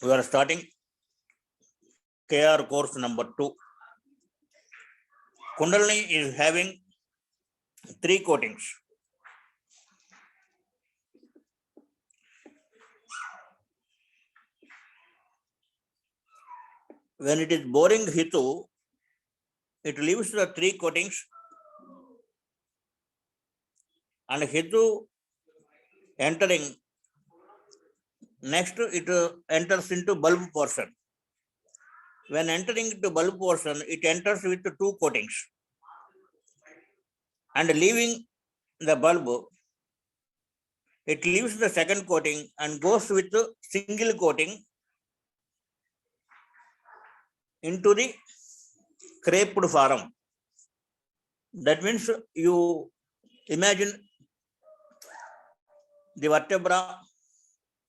We are starting KR course number 2. Kundalini is having 3 coatings. When it is boring Hitu, it leaves the 3 coatings and Hitu entering. Next, it enters into bulb portion. When entering into bulb portion, it enters with 2 coatings. And leaving the bulb, it leaves the second coating and goes with single coating into the creped form. That means you imagine the vertebra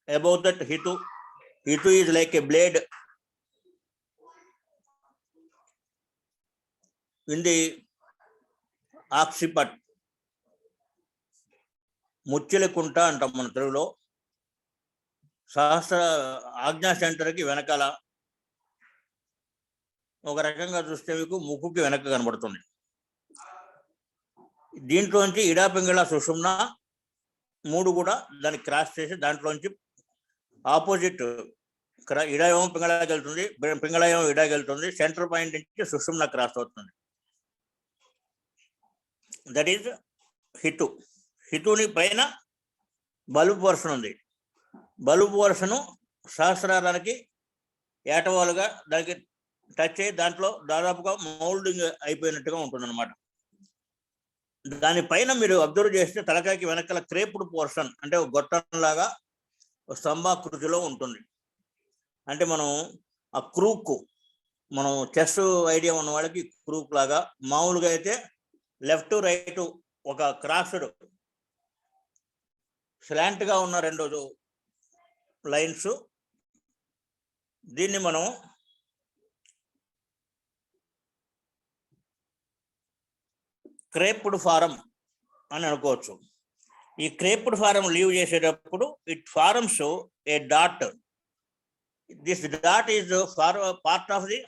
above that Hitu. Hitu is like a blade in the occiput. ముచ్చెలకుంట అంటాం మన తెలుగులో. సహస్ర ఆజ్ఞా సెంటర్కి వెనకాల ఒక రకంగా చూస్తే మీకు ముక్కుకి వెనక కనబడుతుంది. దీంట్లోంచి ఇడా పింగళ సుషుమ్న 3 కూడా దాన్ని క్రాస్ చేసి దాంట్లోంచి ఆపోజిట్ ఇడాయం పింగళకి వెళ్తుంది, పింగళయం ఇడాకి వెళ్తుంది, సెంటర్ పాయింట్ నుంచి సుషుమ్న క్రాస్ అవుతుంది. That is Hitu. హితుని పైన బల్బ్ పోర్షన్ ఉంది. బల్బ్ పోర్షను సహస్రారానికి ఏటవాలుగా దానికి టచ్ అయ్యి దాంట్లో దాదాపుగా మౌల్డింగ్ అయిపోయినట్టుగా ఉంటుంది అనమాట. దానిపైన మీరు అబ్జర్వ్ చేస్తే తలకాయకి వెనకాల క్రేపుడ్ పోర్షన్ అంటే ఒక గొట్టంలాగా స్తంభాకృతిలో ఉంటుంది. అంటే మనం ఆ క్రూక్, మనం చెస్ ఐడియా ఉన్న వాళ్ళకి క్రూక్ లాగా, మామూలుగా అయితే లెఫ్ట్ రైట్ ఒక క్రాస్డ్ స్లాంట్గా ఉన్న 2 లైన్స్. దీన్ని మనం క్రేప్డ్ ఫారం అని అనుకోవచ్చు. ఈ క్రేప్డ్ ఫారం లీవ్ చేసేటప్పుడు it forms a dot. This dot is part of the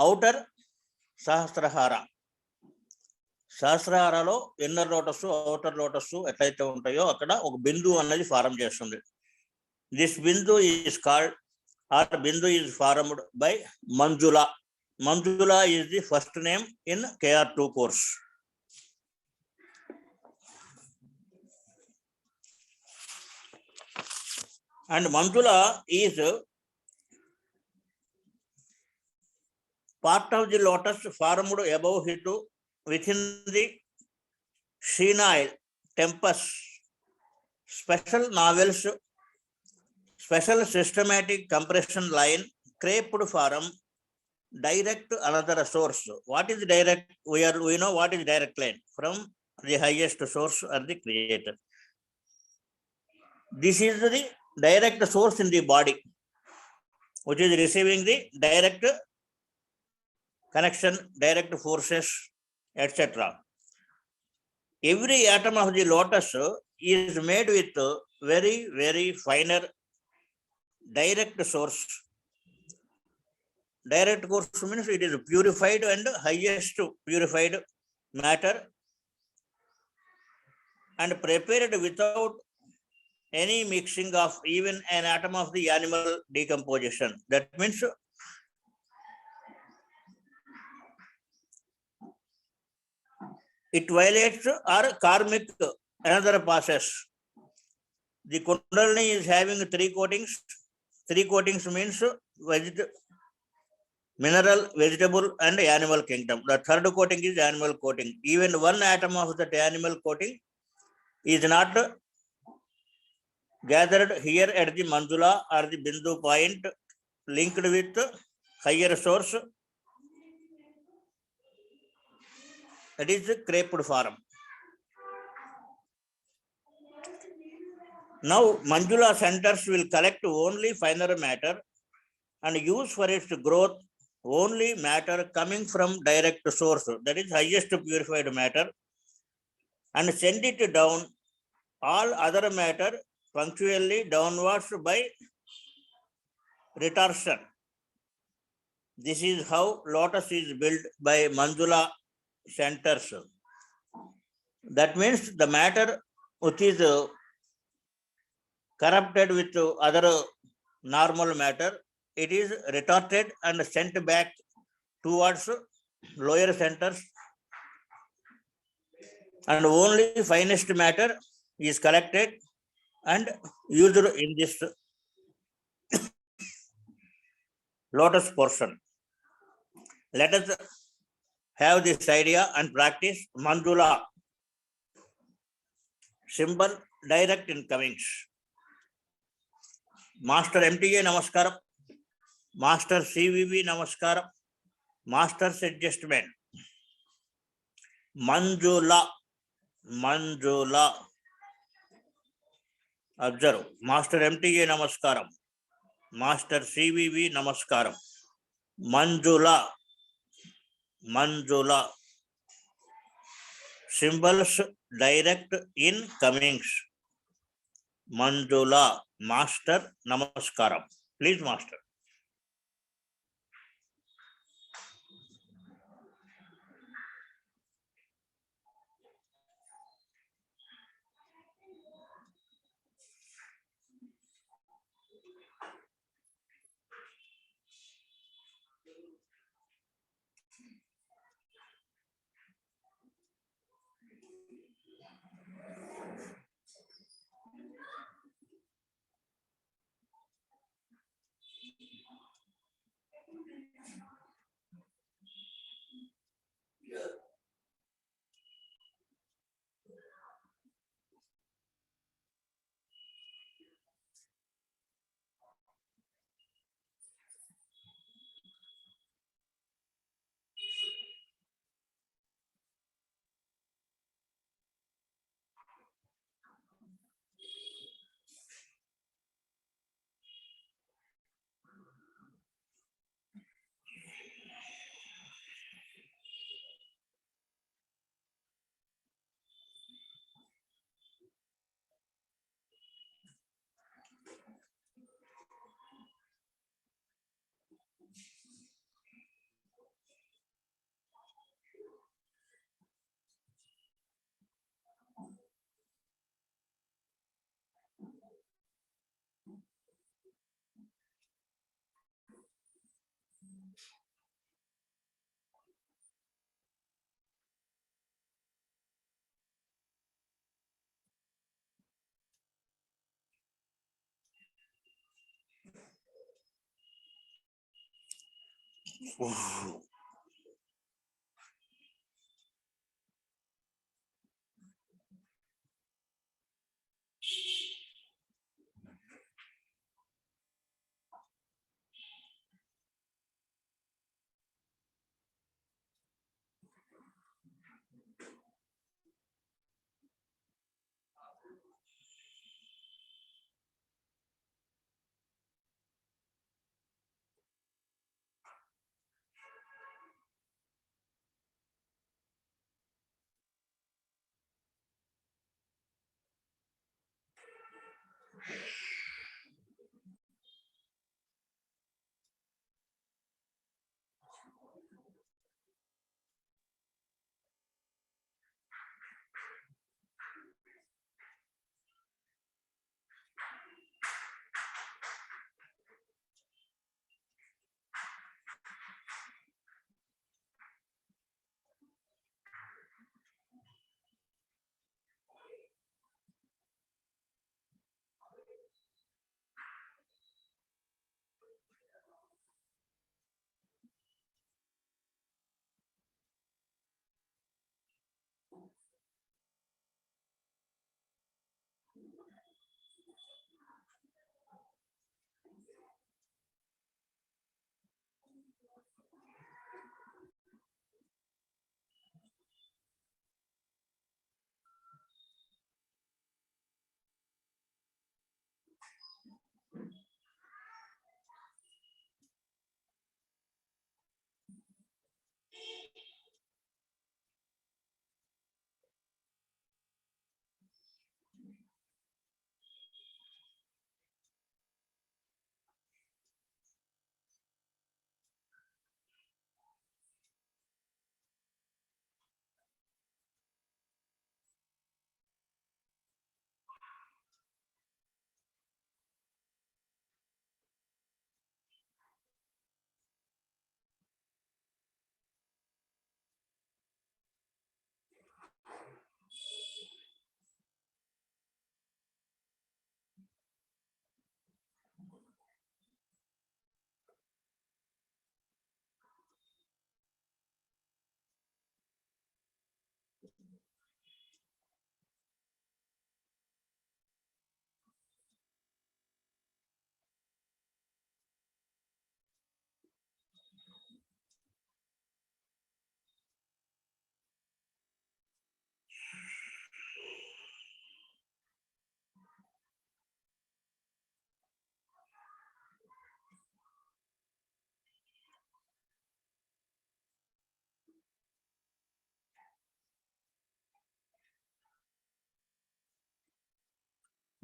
outer Sahasrara. సహస్రహారలో ఇన్నర్ లోటస్, ఔటర్ లోటస్ ఎట్లయితే ఉంటాయో అక్కడ ఒక బిందు అన్నది ఫారం చేస్తుంది. This bindu is called or bindu is formed by Manjula. Manjula is the first name in KR2 course. And Manjula is part of the lotus formed above Hitu within the senile tempus. Special novels, special systematic compression line, creped form, direct another source. What is direct? We know what is direct line from the highest source or the creator. This is the direct source in the body, which is receiving the direct connection, direct forces, etc. Every atom of the lotus is made with very, very finer direct source. Direct course means it is purified and highest purified matter and prepared without any mixing of even an atom of the animal decomposition. That means it violates our karmic another process. The Kundalini is having 3 coatings. 3 coatings means mineral, vegetable and animal kingdom. The third coating is animal coating. Even one atom of that animal coating is not gathered here at the Manjula or the Bindu point linked with higher source. That is the creped form. Now Manjula centers will collect only finer matter and use for its growth only matter coming from direct source, that is highest purified matter, and send it down all other matter punctually downwards by retorsion. This is how lotus is built by Manjula centers. That means the matter which is corrupted with other normal matter, it is retorted and sent back towards lower centers, and only finest matter is collected and used in this lotus portion. Let us have this idea and practice Manjula symbol direct incomings. Master MTA Namaskaram, Master CVV Namaskaram, Master's adjustment. Manjula, Manjula. Observe. Master MTA Namaskaram, Master CVV Namaskaram. Manjula, Manjula. Symbols direct incomings. Manjula, Master Namaskaram. Please, Master.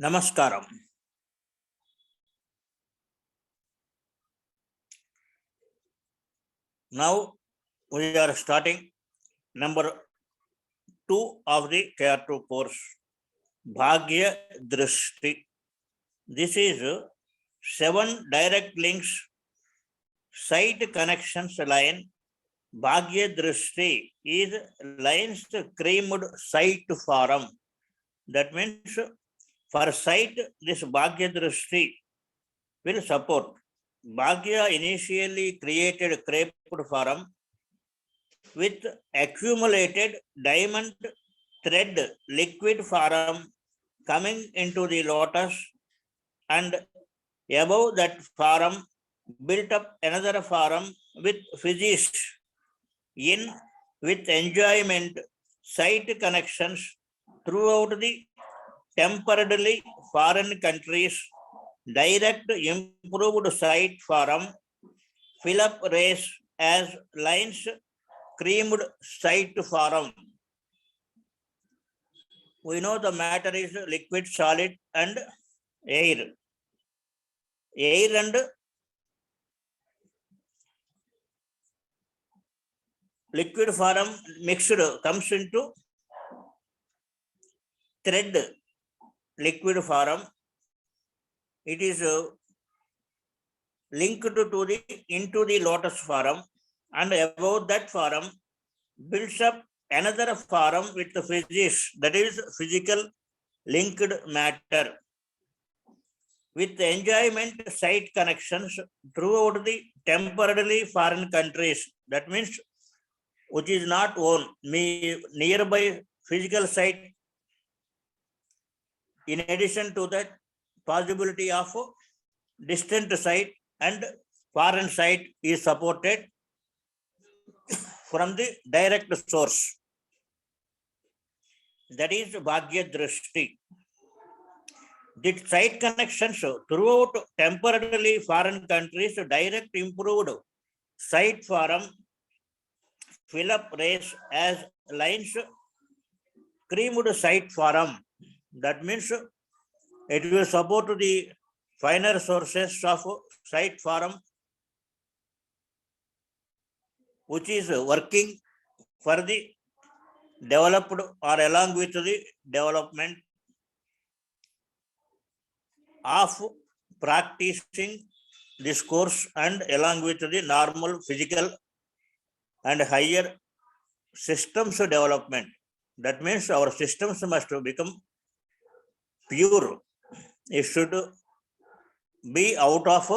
Namaskaram. Now we are starting number 2 of the Tier 2 course, Bhagya Drishti. This is 7 direct links, site connections line. Bhagya Drishti is lines creamed site forum. That means for site, this Bhagya Drishti will support. Bhagya initially created creped forum with accumulated diamond thread liquid forum coming into the lotus, and above that forum built up another forum with physics in with enjoyment site connections throughout the temporarily foreign countries, direct improved site forum, fill up race as lines creamed site forum. We know the matter is liquid, solid and air. Air and liquid forum mixed comes into thread liquid forum. It is linked to the into the lotus forum, and above that forum builds up another forum with the physics, that is physical linked matter, with enjoyment site connections throughout the temporarily foreign countries. That means which is not own nearby physical site. In addition to that, possibility of distant site and foreign site is supported from the direct source. That is Bhagya Drishti. The site connections throughout temporarily foreign countries, direct improved site forum, fill up race as lines creamed site forum. That means it will support the finer sources of site forum, which is working for the developed or along with the development of practicing this course and along with the normal physical and higher systems development. That means our systems must become pure. It should be out of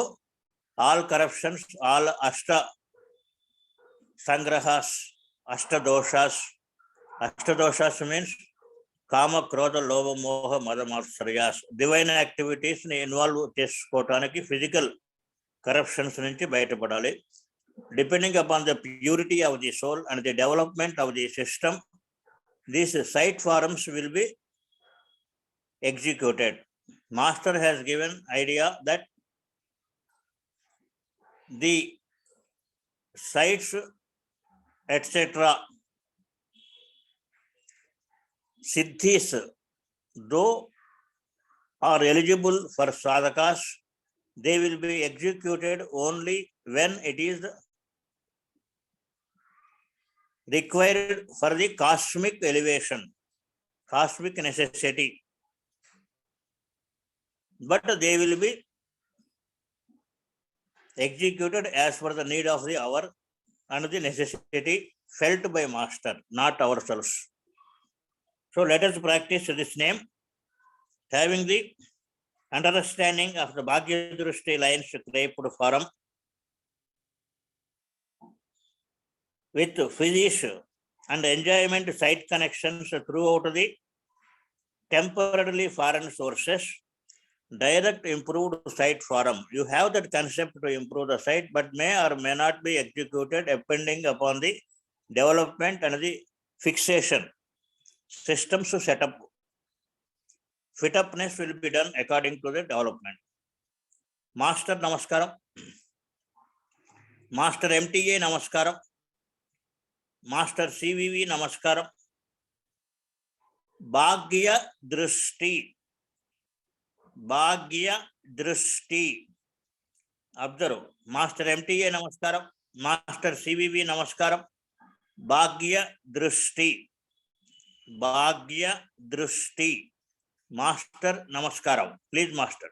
all corruptions, all ashta sangrahas, ashta doshas. Ashta doshas means kama, krodha, lobha, moha, mada, matsaryas. Divine activities involve chesukotaniki physical corruptions nunchi bayatapadali. Depending upon the purity of the soul and the development of the system, these site forums will be executed. Master has given idea that the sites, etc., siddhis, though are eligible for sadhakas, they will be executed only when it is required for the cosmic elevation, cosmic necessity. But they will be executed as per the need of the hour and the necessity felt by master, not ourselves. So let us practice this name, having the understanding of the Bhagya Drishti lines creped forum with physics and enjoyment site connections throughout the temporarily foreign sources, direct improved site forum. You have that concept to improve the site, but may or may not be executed depending upon the development and the fixation. Systems to set up. Fit upness will be done according to the development. Master Namaskaram. Master MTA Namaskaram. Master CVV Namaskaram. Bhagya Drishti. భాగ్య దృష్టి. Observe. Master MTA నమస్కారం, master CVV నమస్కారం. భాగ్య దృష్టి, భాగ్య దృష్టి. Master నమస్కారం. Please master.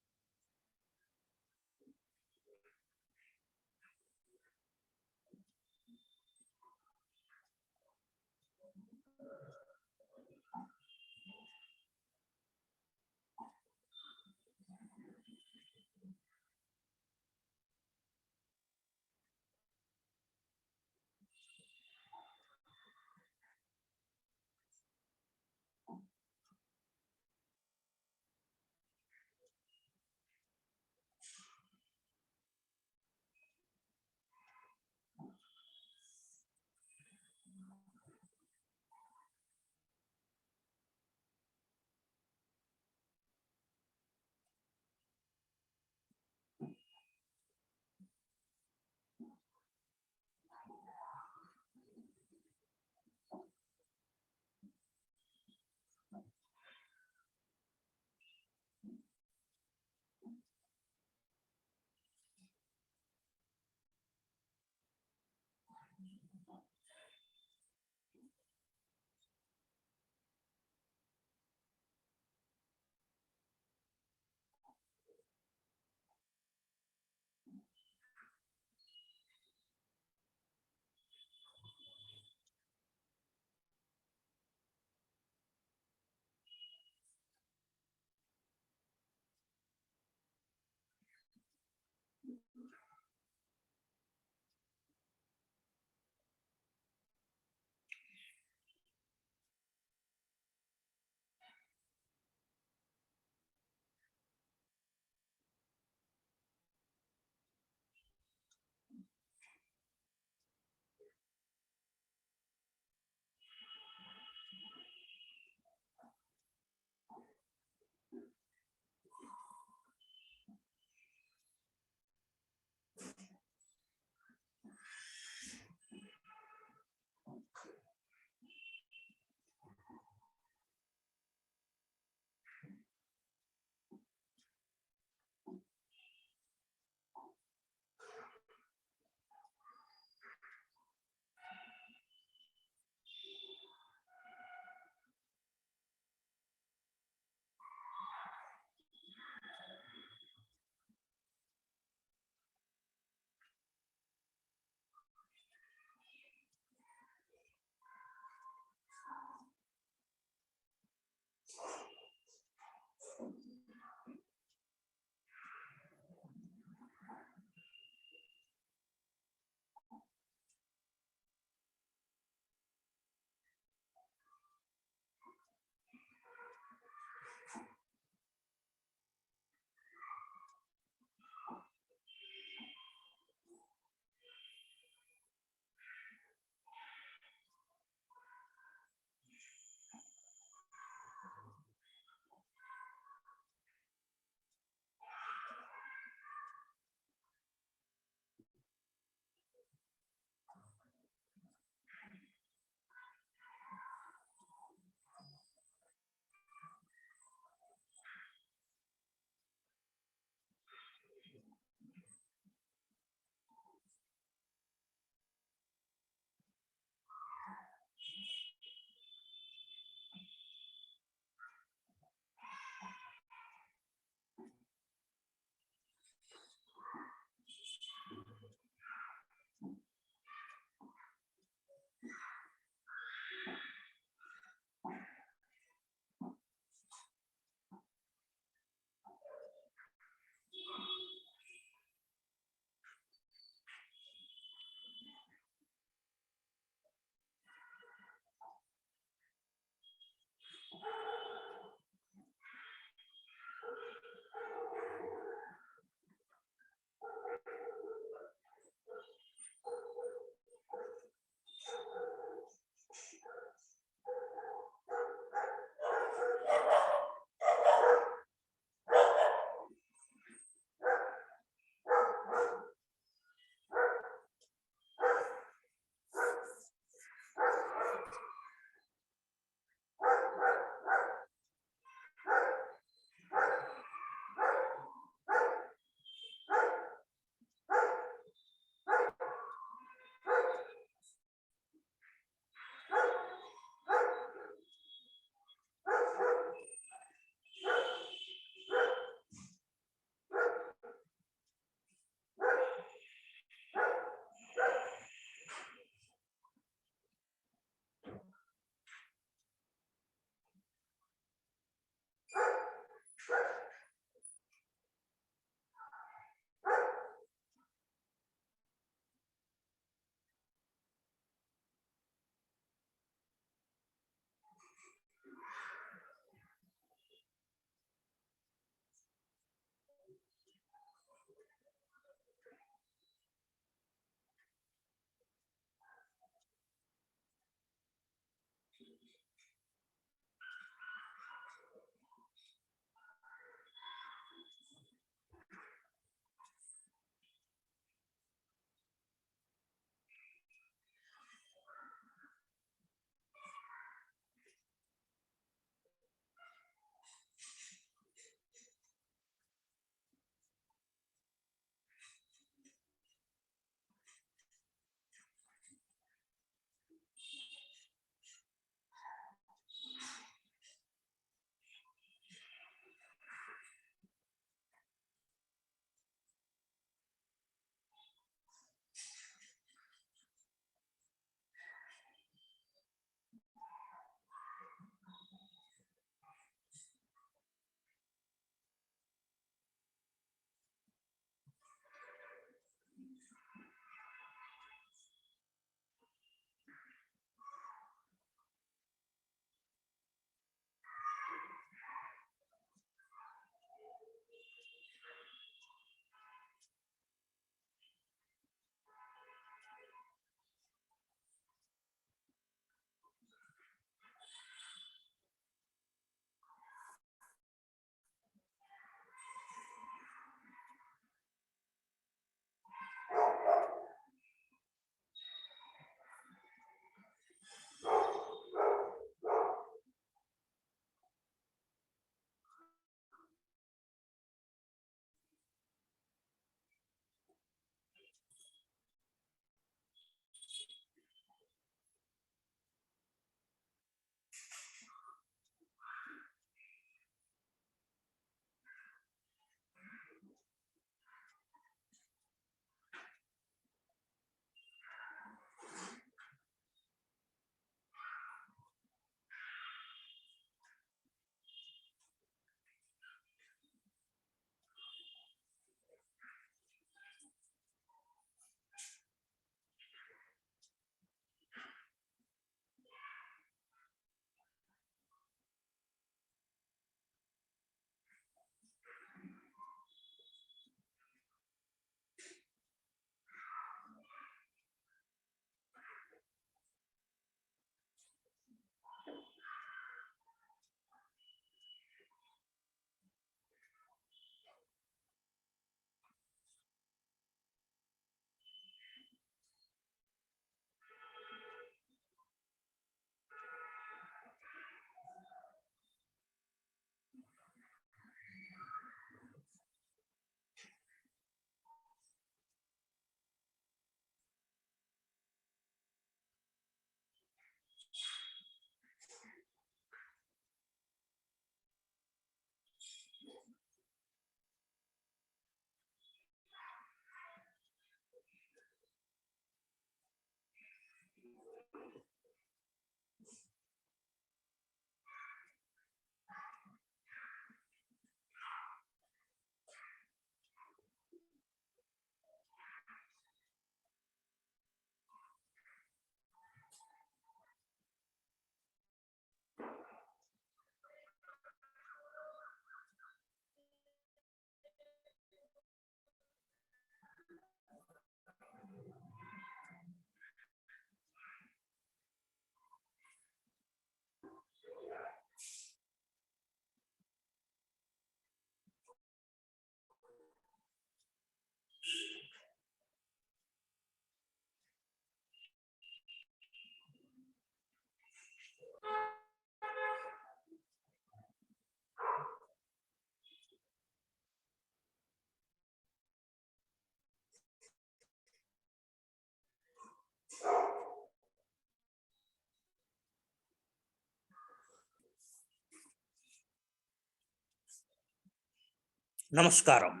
Namaskaram.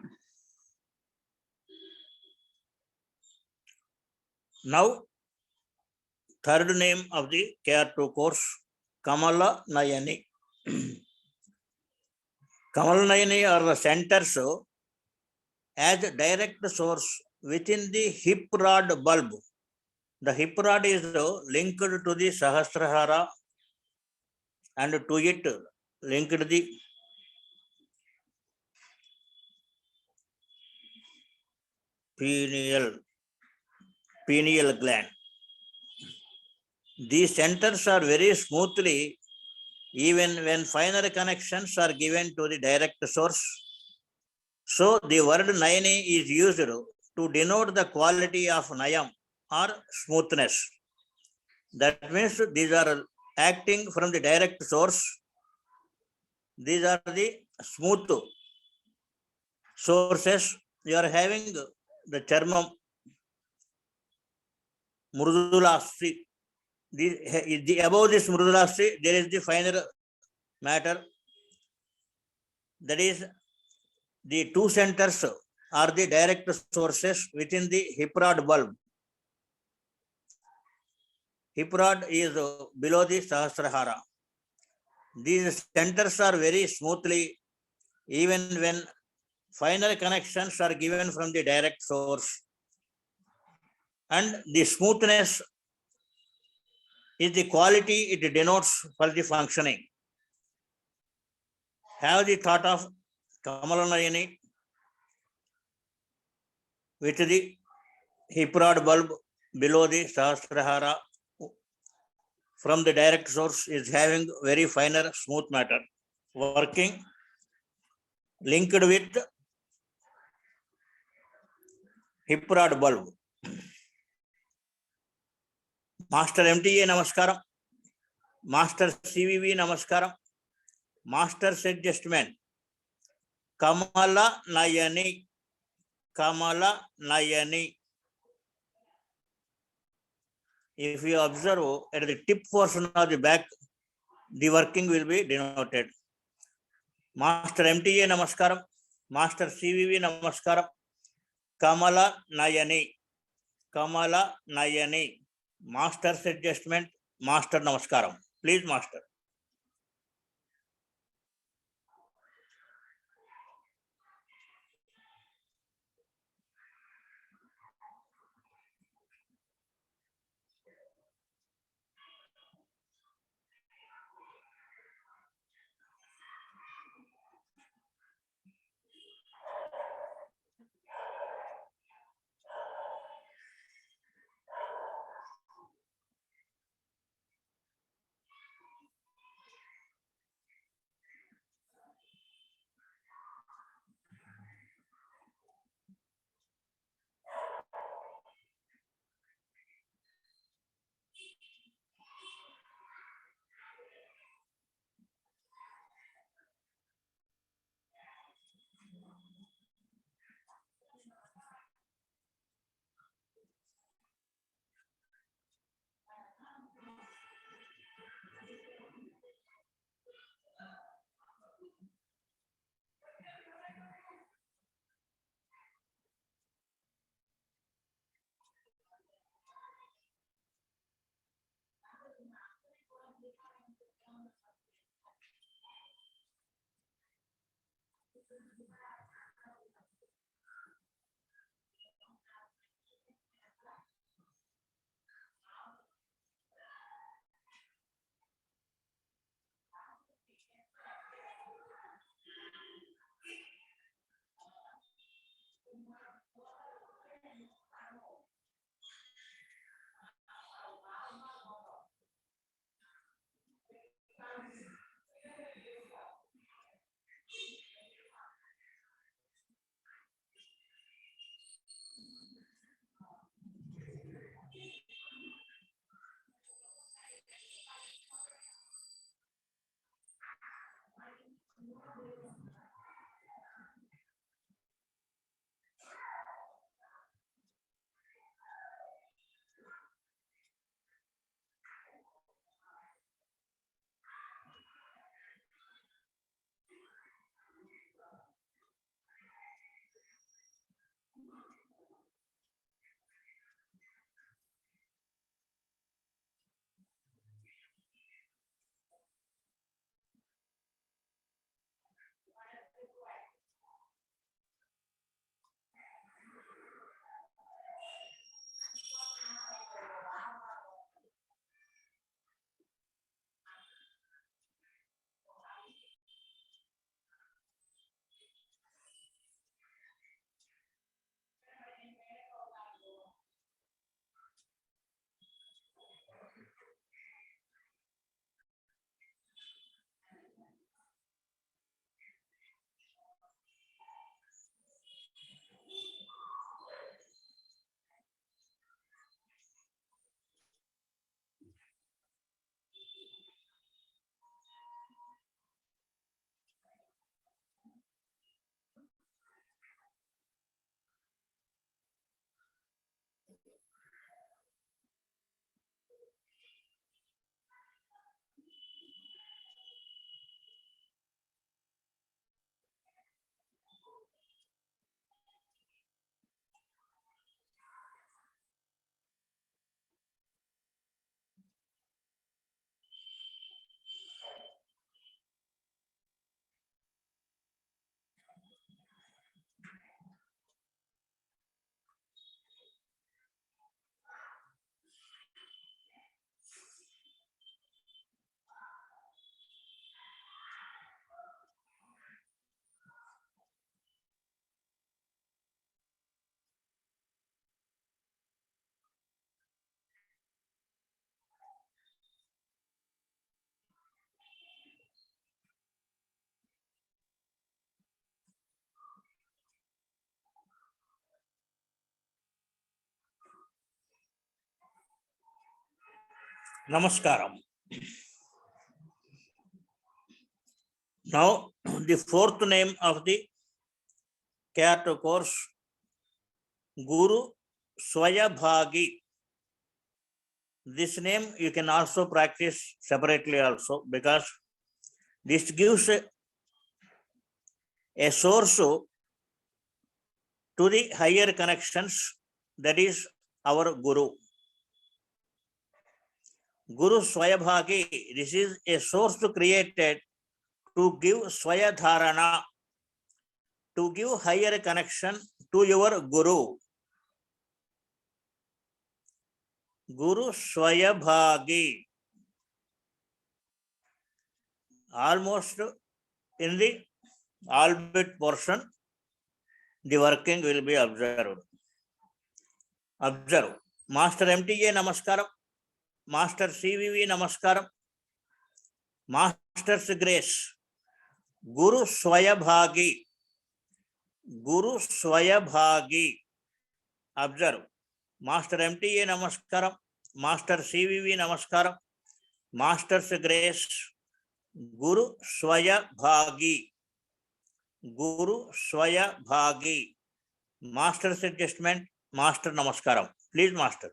Now, third name of the KR2 course, Kamala Nayani. Kamala Nayani are the centers as a direct source within the hip rod bulb. The hip rod is linked to the Sahasrahara and to it linked the pineal gland. These centers are very smoothly even when finer connections are given to the direct source. So the word Nayani is used to denote the quality of Nayam or smoothness. That means these are acting from the direct source. These are the smooth sources. You are having the charmam mrudulasti. Above this mrudulasti, there is the finer matter. That is, the two centers are the direct sources within the hip rod bulb. Hip rod is below the Sahasrahara. These centers are very smoothly, even when finer connections are given from the direct source. And the smoothness is the quality it denotes for the functioning. Have the thought of Kamala Nayani with the hip rod bulb below the Sahasrahara from the direct source is having very finer smooth matter working linked with hip rod bulb. Master MTA Namaskaram. Master CVV Namaskaram. Master's adjustment. Kamala Nayani. Kamala Nayani. If you observe at the tip portion of the back, the working will be denoted. Master MTA Namaskaram. Master CVV Namaskaram. Kamala Nayani. Kamala Nayani. Master's adjustment. Master Namaskaram. Please, Master. Namaskaram. Now, the fourth name of the CAT course, Guru Swayabhagi. This name you can also practice separately also, because this gives a source to the higher connections, that is our Guru. Guru Swayabhagi, this is a source created to give Swayadharana, to give higher connection to your Guru. Guru Swayabhagi. Almost in the albeit portion, the working will be observed. Observe. Master MTJ Namaskaram. Master CVV Namaskaram. Master's Grace. Guru Swayabhagi. Guru Swayabhagi. Observe. Master MTA Namaskaram. Master CVV Namaskaram. Master's Grace. Guru Swayabhagi. Guru Swayabhagi. Master's Adjustment. Master Namaskaram. Please, Master.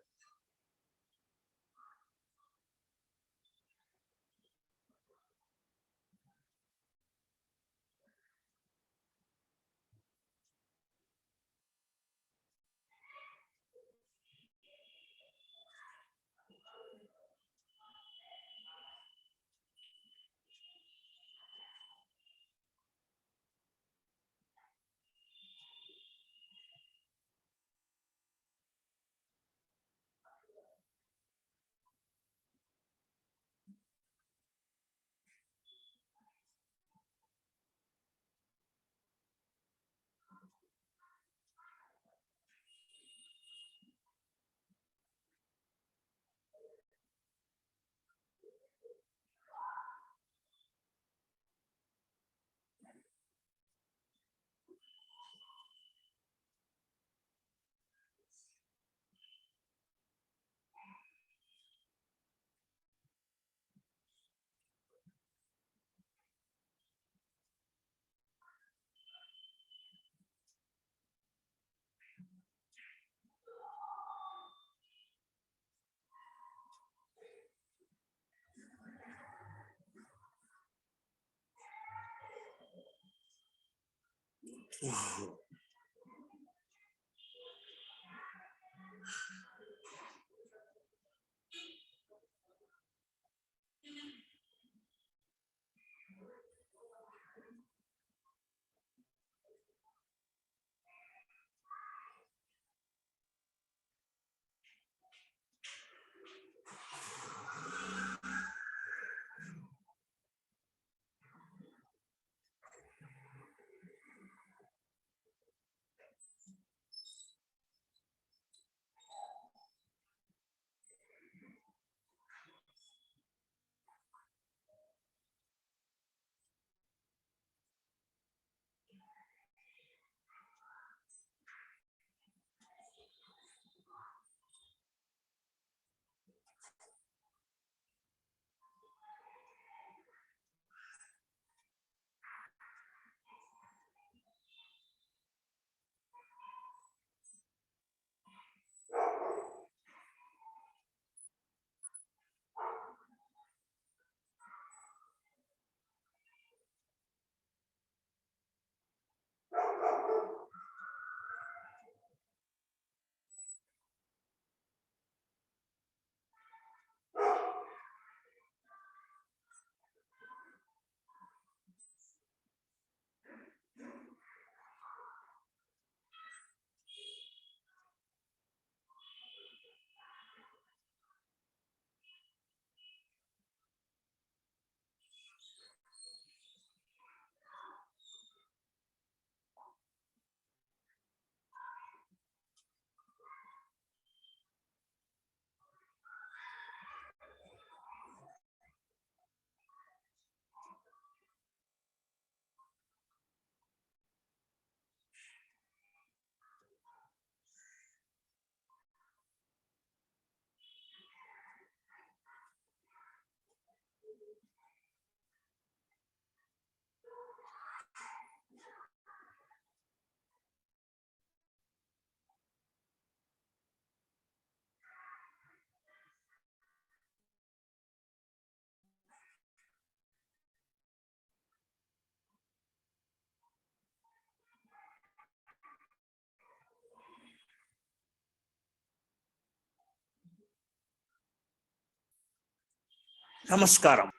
Namaskaram.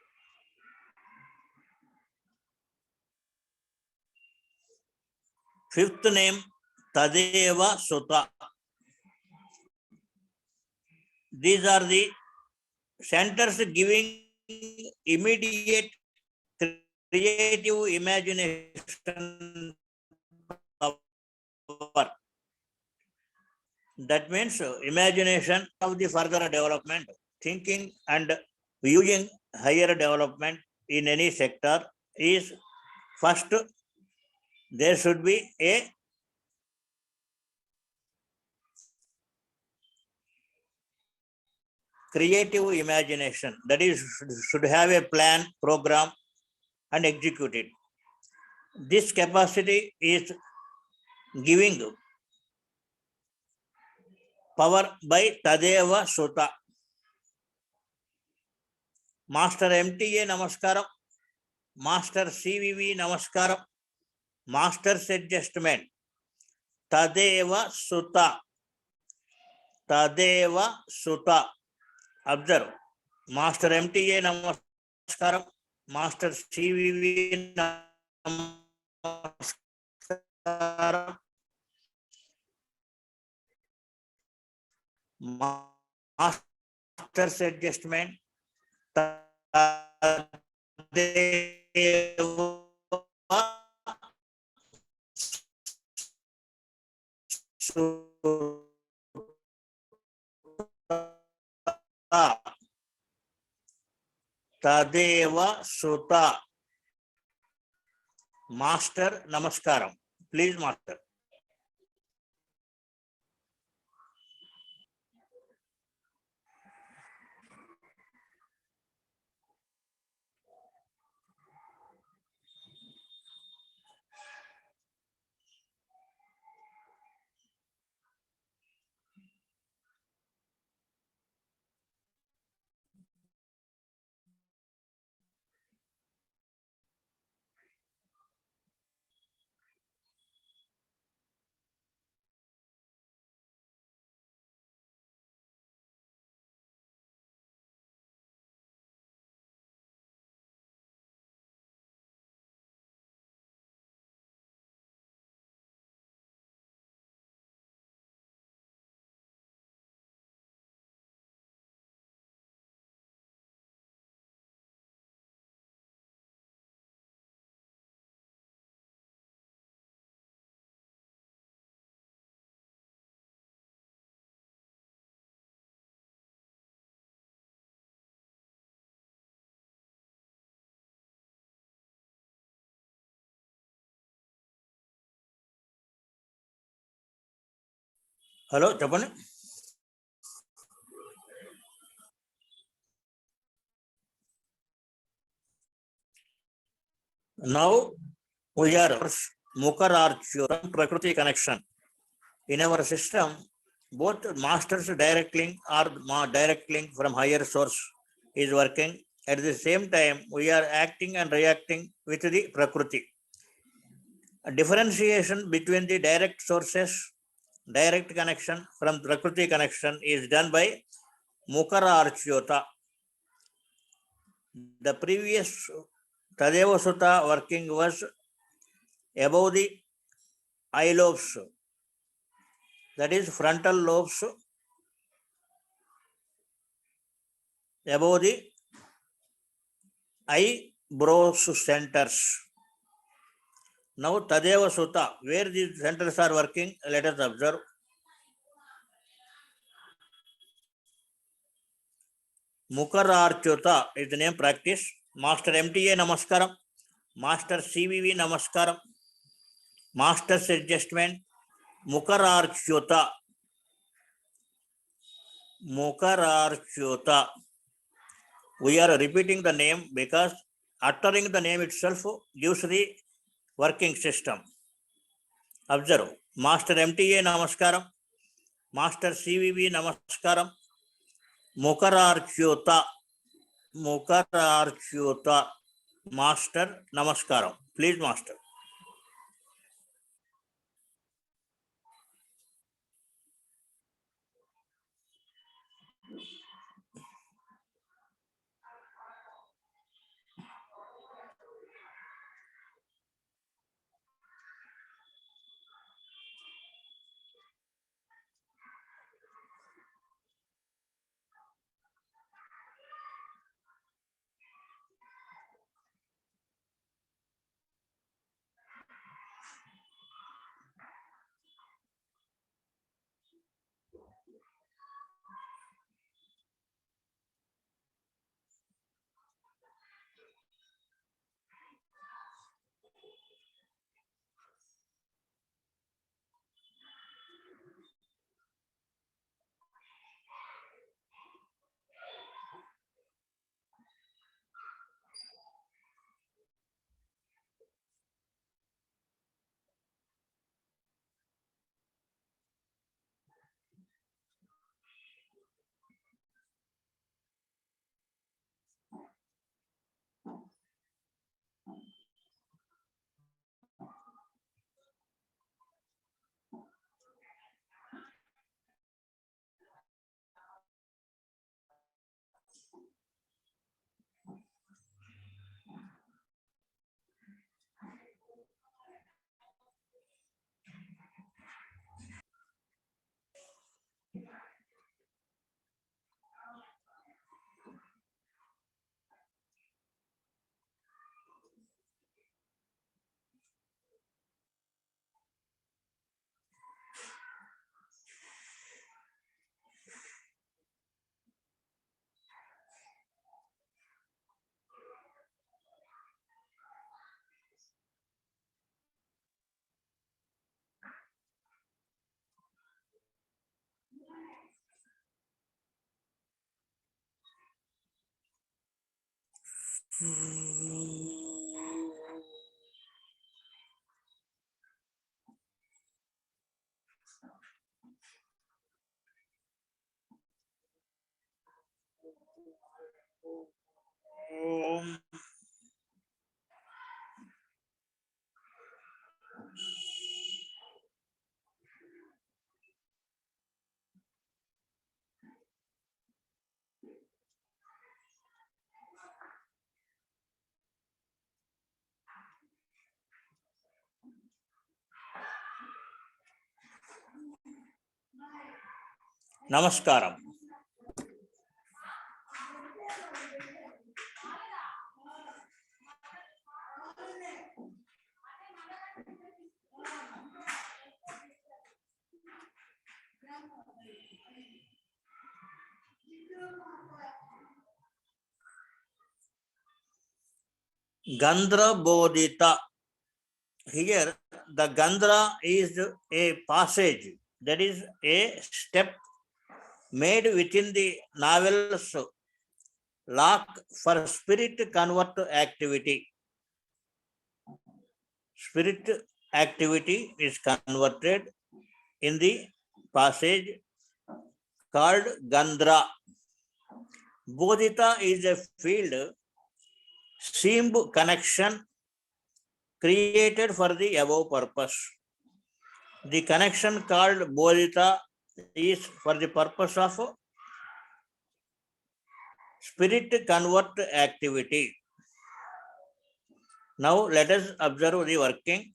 Fifth name, Tadeva Sutta. These are the centers giving immediate creative imagination power. That means imagination of the further development, thinking and viewing higher development in any sector is first, there should be a creative imagination, that is, should have a plan, program, and execute it. This capacity is giving power by Tadeva Sutta. Master MTA Namaskaram, Master CVV Namaskaram, Master's Adjustment, Tadeva Sutta, Tadeva Sutta. Observe, Master MTA Namaskaram, Master CVV Namaskaram, Master's Adjustment, Tadeva Sutta. Tadeva Sutta. Master Namaskaram. Please, Master. Hello, Chapani. Now we are Mukhararchyo from Prakriti connection. In our system, both master's direct link or direct link from higher source is working. At the same time, we are acting and reacting with the Prakriti. A differentiation between the direct sources, direct connection from Prakriti connection is done by Mukhararchyota. The previous Tadeva Sutta working was above the eye lobes, that is frontal lobes, above the eyebrows centers. Now Tadeva Sutta, where these centers are working, let us observe. Mukhararchyota is the name practice. Master MTA Namaskaram, Master CVV Namaskaram, Master's Adjustment, Mukhararchyota. Mukhararchyota. We are repeating the name because uttering the name itself gives the working system. Observe, Master MTA Namaskaram, Master CVV Namaskaram, Mukhararchyota, Mukhararchyota, Master Namaskaram. Please, Master. నమస్కారం. Gandhra Bodhita. Here, the Gandhra is a passage, that is a step made within the novel's lock for spirit convert activity. Spirit activity is converted in the passage called Gandhra. Bodhita is a field seam connection created for the above purpose. The connection called Bodhita is for the purpose of spirit convert activity. Now let us observe the working.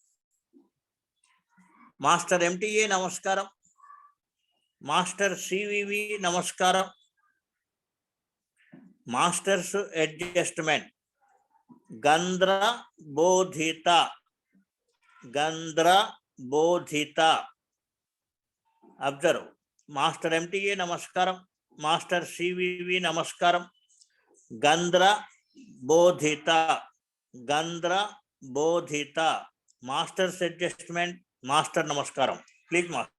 Master MTA Namaskaram. Master CVV Namaskaram. Master's adjustment. Gandhra Bodhita. Gandhra Bodhita. Observe. Master MTA Namaskaram. Master CVV Namaskaram. Gandhra Bodhita. Gandhra Bodhita. Master's adjustment. Master Namaskaram. Please, Master.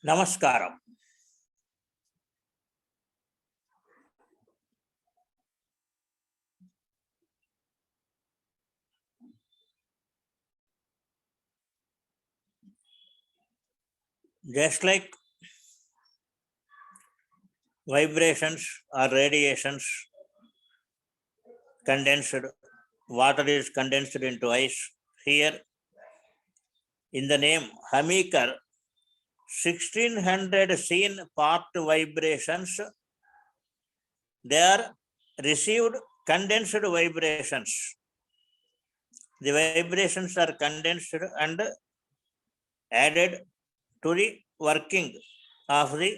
నమస్కారం. Just like vibrations or radiations condensed, water is condensed into ice. Here, in the name Hamikar, 1600 seen part vibrations, they are received condensed vibrations. The vibrations are condensed and added to the working of the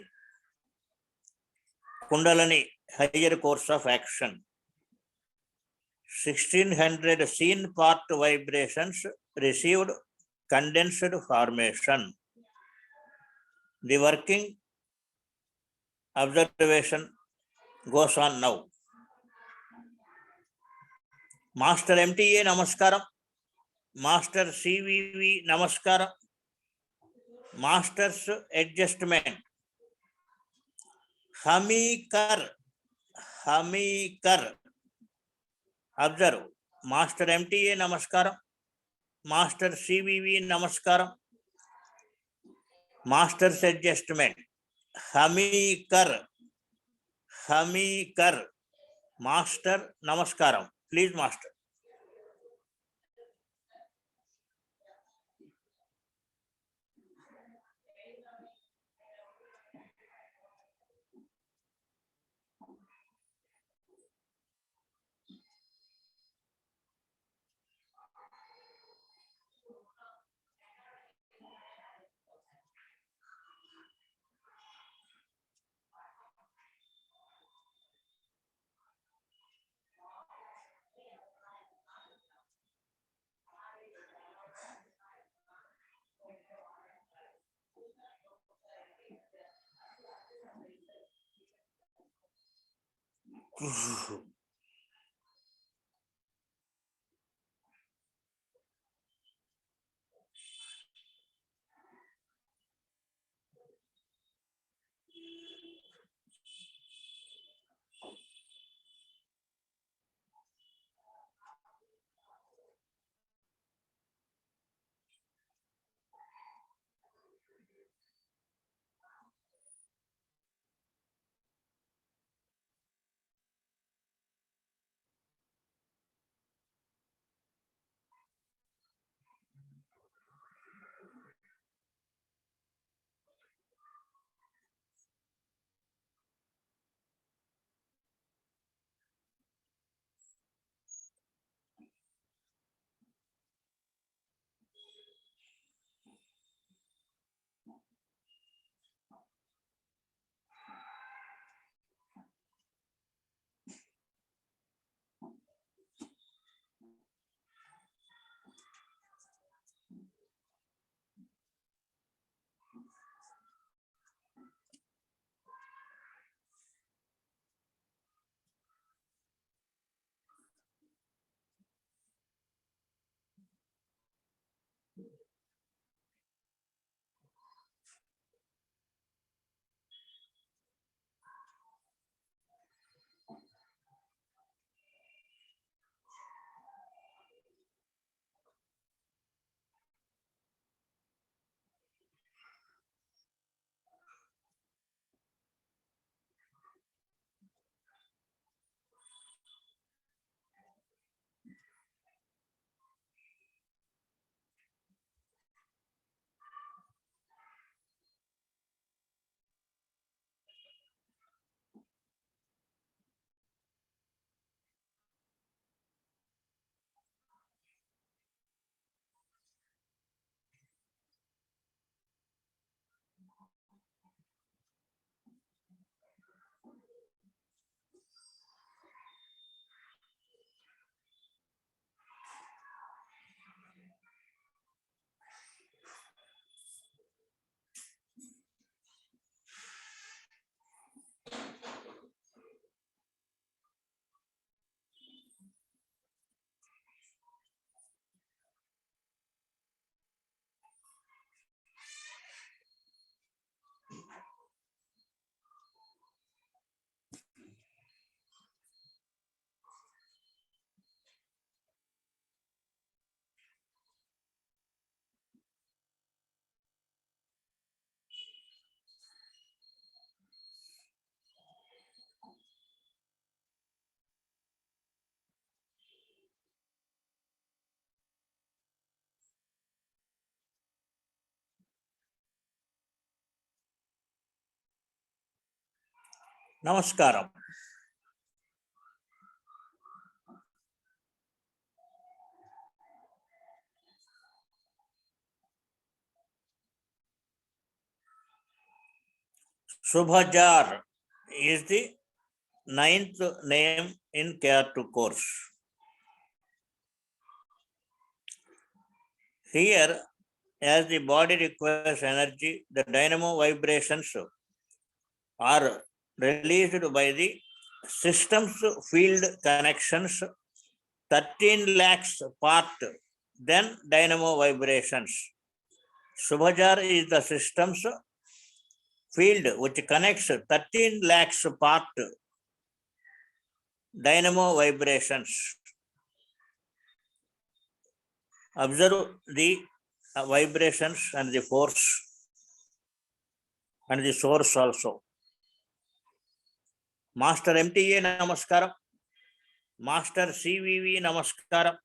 Kundalini higher course of action. 1600 seen part vibrations received condensed formation. The working observation goes on now. Master MTA Namaskaram. Master CVV Namaskaram. Master's adjustment. Hamikar. Observe. Master MTA Namaskaram. Master CVV Namaskaram. Master's adjustment. Hamikar. Master Namaskaram. Please, Master. Namaskaram. Subhajar is the 9th name in KR2 course. Here, as the body requires energy, the dynamo vibrations are released by the system's field connections, 13 lakhs part, then dynamo vibrations. Subhajar is the system's field which connects 13 lakhs part, dynamo vibrations. Observe the vibrations and the force and the source also. Master MTA Namaskaram. Master CVV Namaskaram.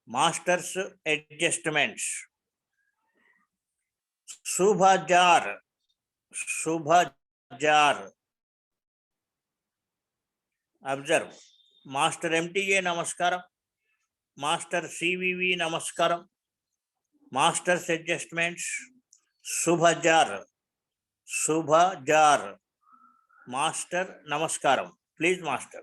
Master's adjustments. Subhajar. Subhajar. Observe. Master MTA Namaskaram. Master CVV Namaskaram. Master's adjustments. Subhajar. Subhajar. Master Namaskaram. Please, Master.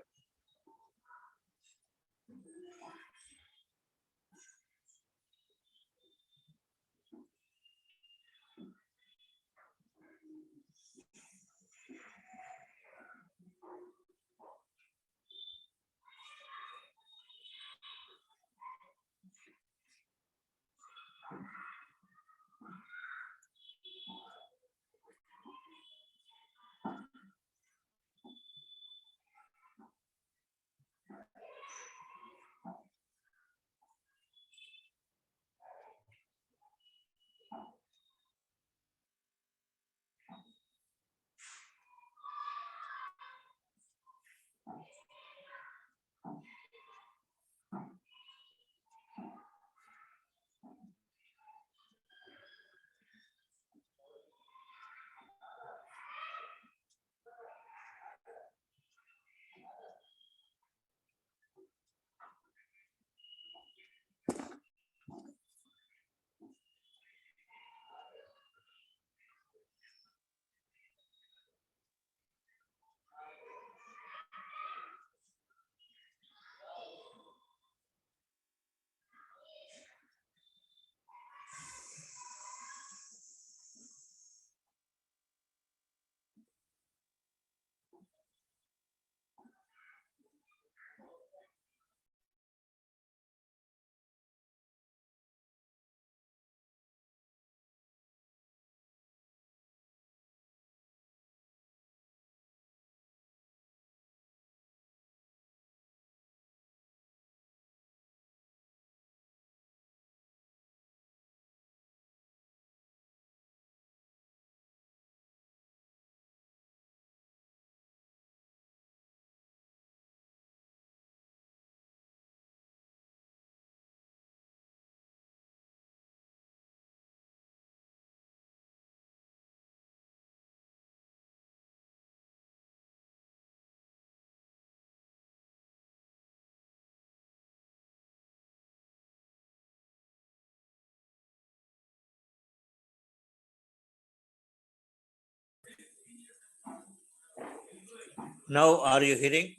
Now, are you hearing?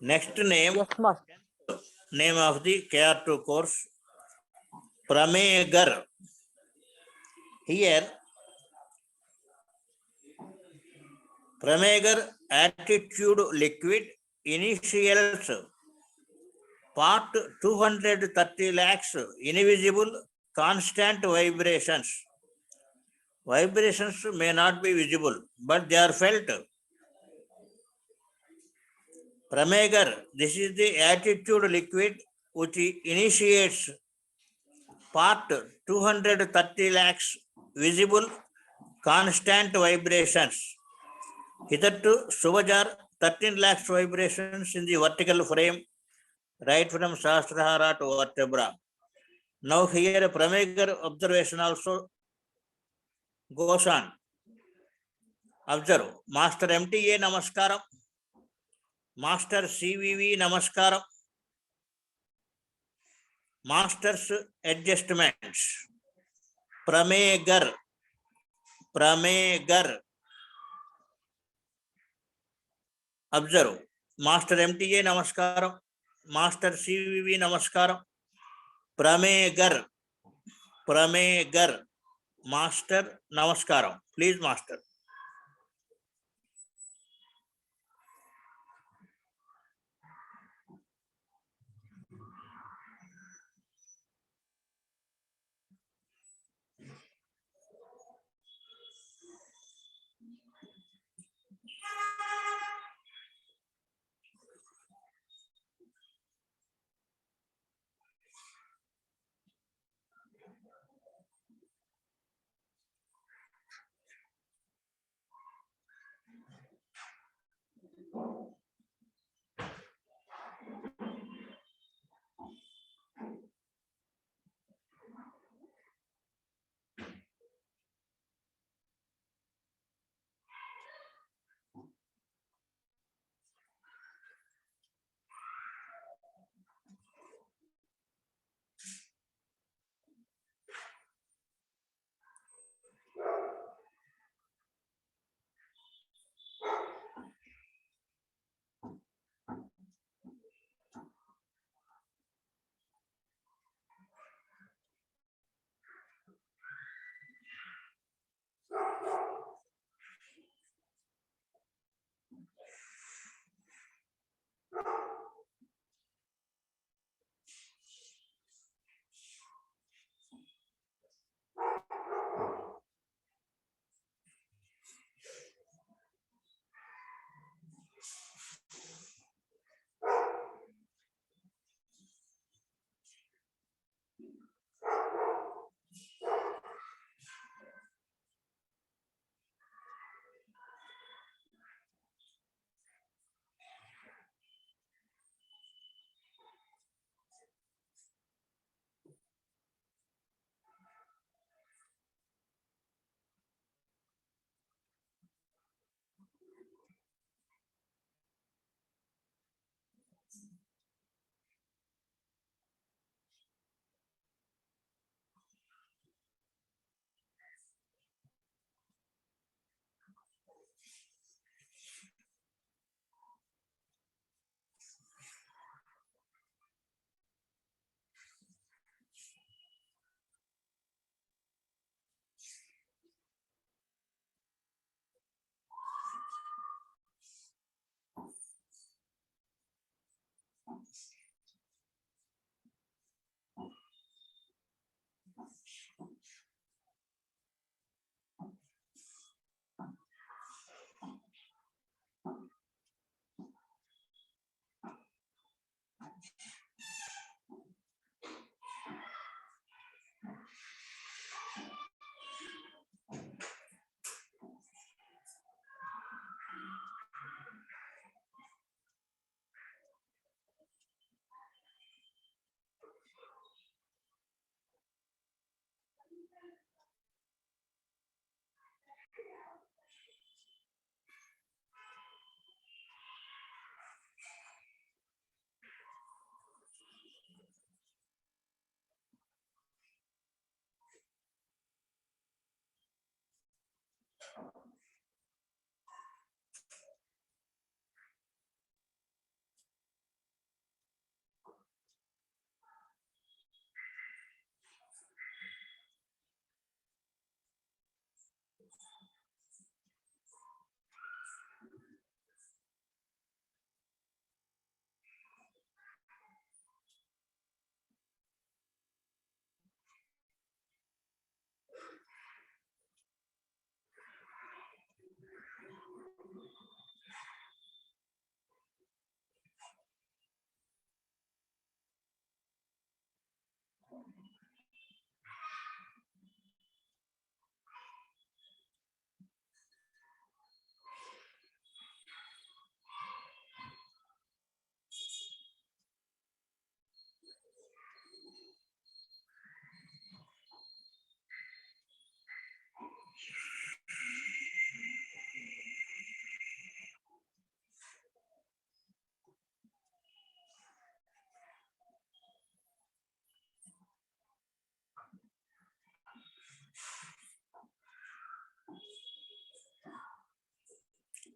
Next name, Yes, Master. name of the KR2 course, Pramegar. Here, Pramegar attitude liquid initials part 230 lakhs invisible constant vibrations. Vibrations may not be visible, but they are felt. Pramegar, this is the attitude liquid which initiates part 230 lakhs visible constant vibrations. Hitherto, Subhajar 13 lakhs vibrations in the vertical frame, right from Sahasrahara to vertebra. Now here a Pramegar observation also goes on. Observe. Master MTA నమస్కారం. Master CVV నమస్కారం. Masters adjustments. ప్రమేగర్ observe. Master MTA నమస్కారం. Master CVV నమస్కారం. ప్రమేగర్ master నమస్కారం. Please master.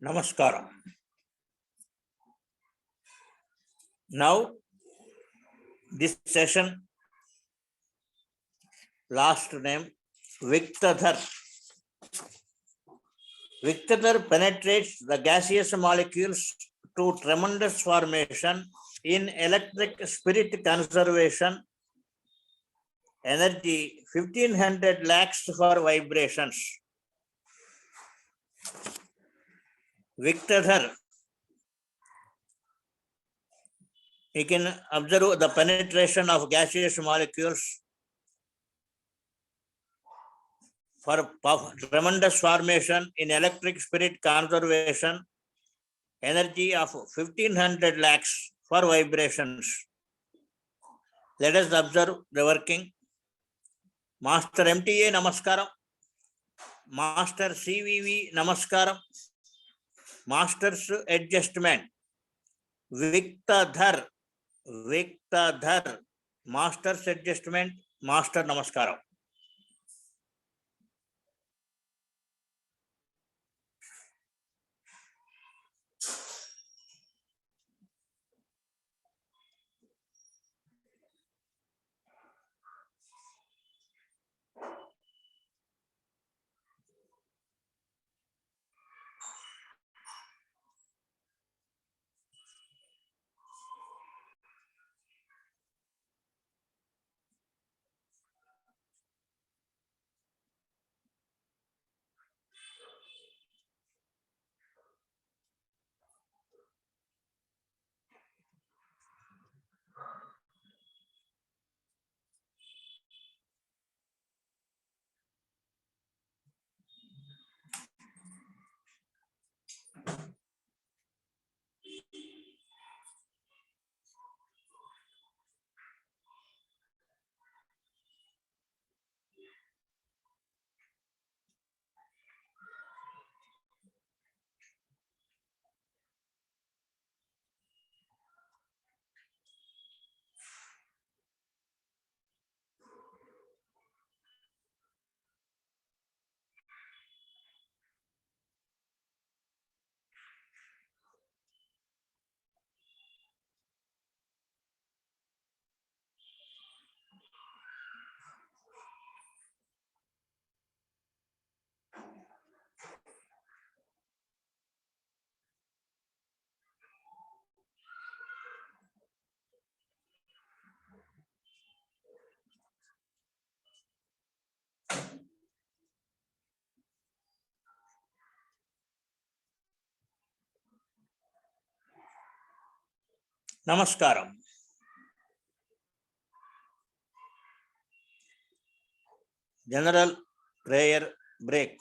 Namaskaram. Now, this session, last name, Viktadhar. Viktadhar penetrates the gaseous molecules to tremendous formation in electric spirit conservation, energy 1500 lakhs for vibrations. Viktadhar, you can observe the penetration of gaseous molecules for tremendous formation in electric spirit conservation, energy of 1500 lakhs for vibrations. Let us observe the working. Master MTA Namaskaram. Master CVV Namaskaram. Master's adjustment. Viktadhar. Viktadhar. Master's adjustment. Master Namaskaram. Namaskaram. General prayer break.